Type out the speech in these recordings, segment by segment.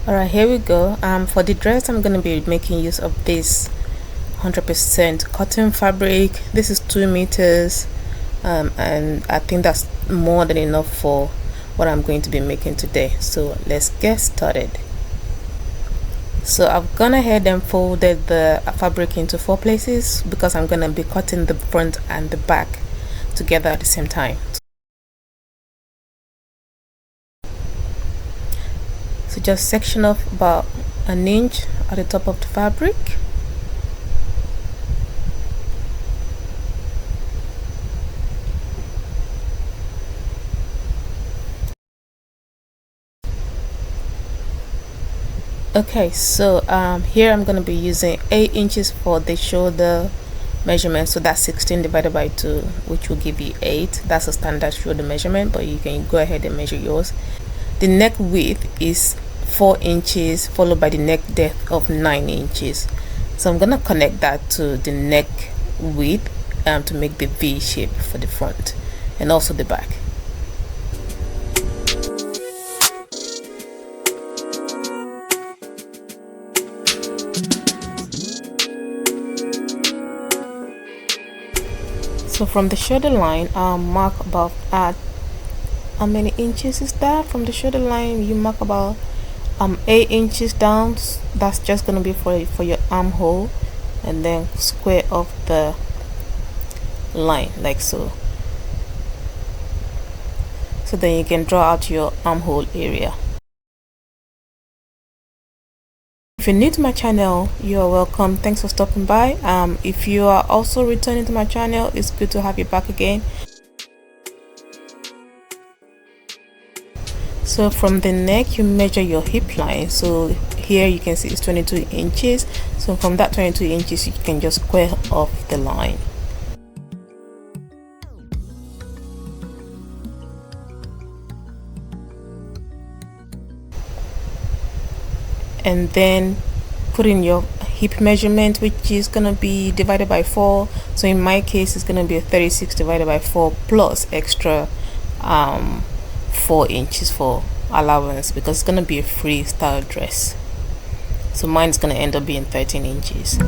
Alright, here we go. For the dress, I'm going to be making use of this 100% cotton fabric. This is 2 meters, and I think that's more than enough for what I'm going to be making today. So let's get started. So I've gone ahead and folded the fabric into 4 places because I'm going to be cutting the front and the back together at the same time. So just section off about an inch at the top of the fabric. Okay, so here I'm going to be using 8 inches for the shoulder measurement, so that's 16 divided by 2, which will give you 8. That's a standard shoulder measurement, but you can go ahead and measure yours. The neck width is 4 inches, followed by the neck depth of 9 inches. So I'm going to connect that to the neck width to make the V shape for the front and also the back. So from the shoulder line, mark about how many inches is that? From the shoulder line, you mark about 8 inches down. That's just gonna be for your armhole, and then square off the line like so. So then you can draw out your armhole area. If you're new to my channel, you're welcome. Thanks for stopping by. If you are also returning to my channel, it's good to have you back again. So from the neck, you measure your hip line. So here you can see it's 22 inches. So from that 22 inches, you can just square off the line. And then put in your hip measurement, which is going to be divided by 4. So in my case, it's going to be a 36 divided by 4 plus extra 4 inches for allowance because it's going to be a freestyle dress. So mine is going to end up being 13 inches.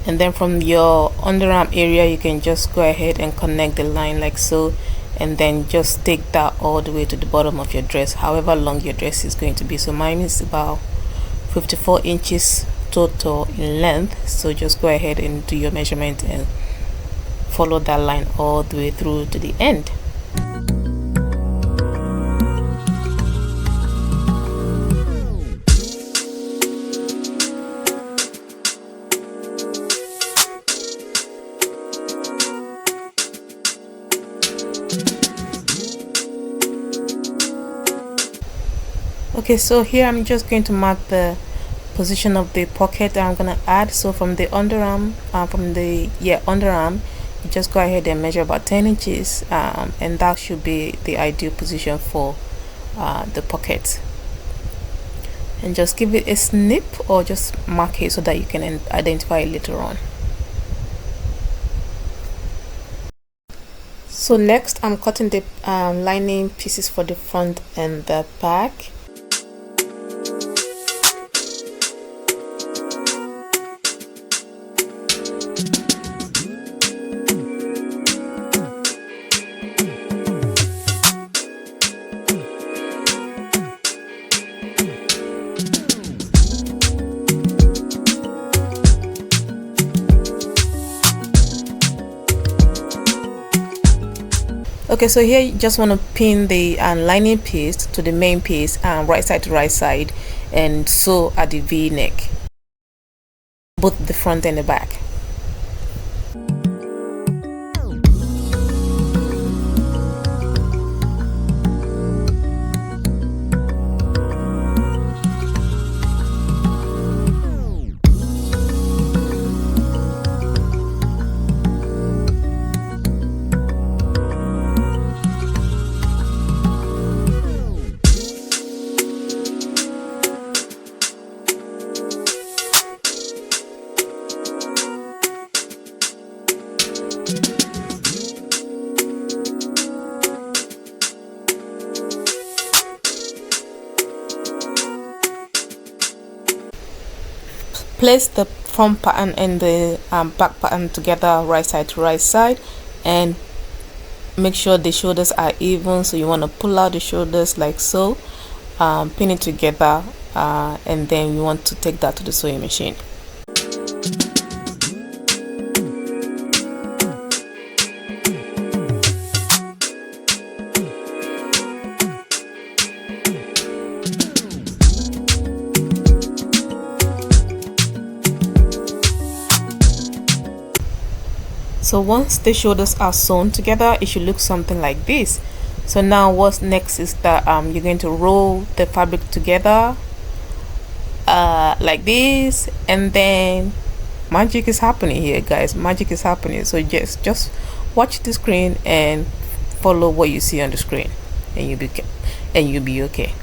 And then from your underarm area, you can just go ahead and connect the line like so, and then just take that all the way to the bottom of your dress, however long your dress is going to be. So mine is about 54 inches total in length, so just go ahead and do your measurement and follow that line all the way through to the end. Okay, so here I'm just going to mark the position of the pocket that I'm gonna add. So from the underarm, underarm, you just go ahead and measure about 10 inches, and that should be the ideal position for the pocket. And just give it a snip or just mark it so that you can identify it later on. So next, I'm cutting the lining pieces for the front and the back. Okay, so here you just want to pin the lining piece to the main piece, right side to right side, and sew at the V neck, both the front and the back. place the front pattern and the back pattern together, right side to right side, and make sure the shoulders are even. So you want to pull out the shoulders like so, pin it together, and then you want to take that to the sewing machine. So once the shoulders are sewn together, it should look something like this. So now what's next is that you're going to roll the fabric together like this, and then magic is happening here, guys. Magic is happening. So just watch the screen and follow what you see on the screen, and you'll be okay.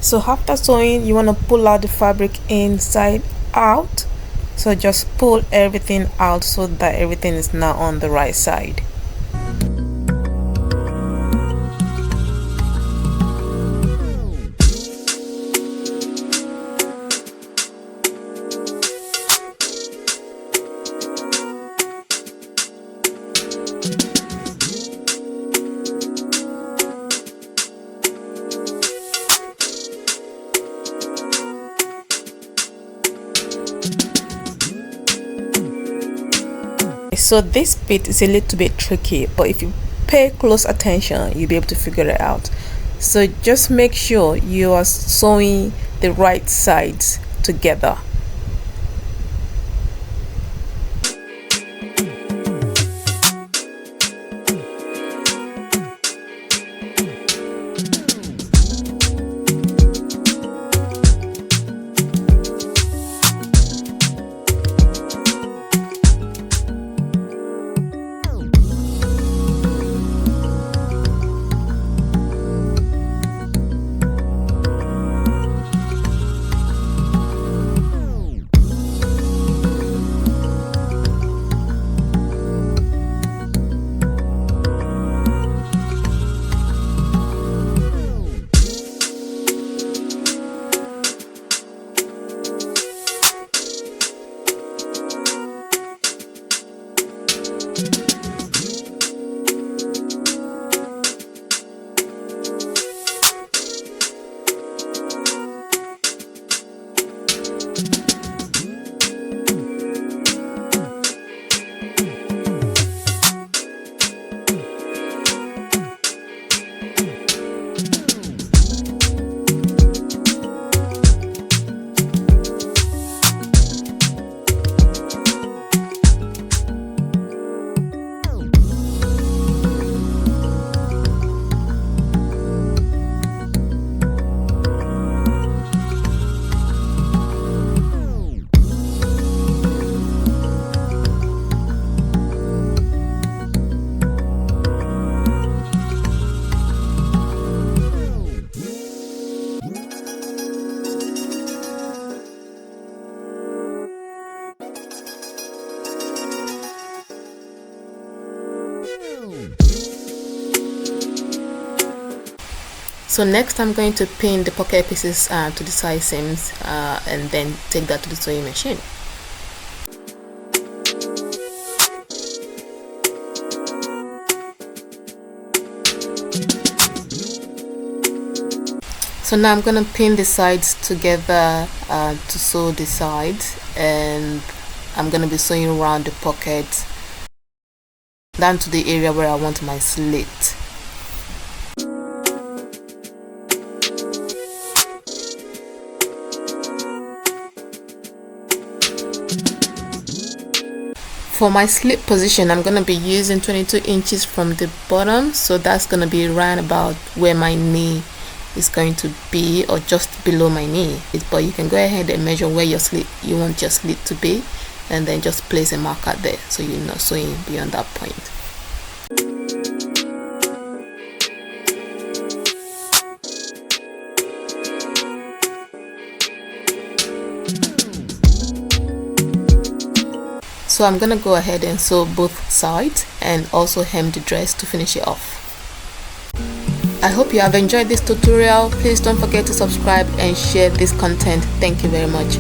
So after sewing, you want to pull out the fabric inside out. So just pull everything out so that everything is now on the right side. So this bit is a little bit tricky, but if you pay close attention, you'll be able to figure it out. So just make sure you are sewing the right sides together. So next I'm going to pin the pocket pieces to the side seams and then take that to the sewing machine. So now I'm gonna pin the sides together to sew the sides, and I'm gonna be sewing around the pocket down to the area where I want my slit. For my slit position, I'm gonna be using 22 inches from the bottom, so that's gonna be right about where my knee is going to be, or just below my knee. But you can go ahead and measure where you want your slit to be, and then just place a marker there so you're not sewing beyond that point. So I'm gonna go ahead and sew both sides and also hem the dress to finish it off. I hope you have enjoyed this tutorial. Please don't forget to subscribe and share this content. Thank you very much.